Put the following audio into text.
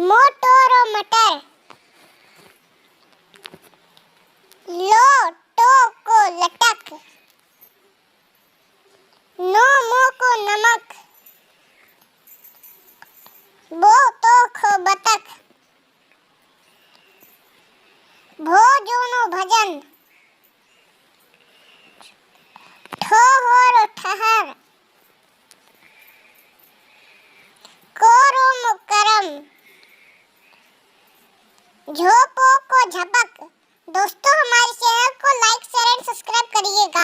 मोटोरो मटर, लो टो को लटक, नो मो को नमक, बो तो खो बतख, भो जोनो भजन, ठो होरो ठहर, कोरो मुकरम, झोपो को झपक। दोस्तों हमारे चैनल को लाइक शेयर एंड सब्सक्राइब करिएगा।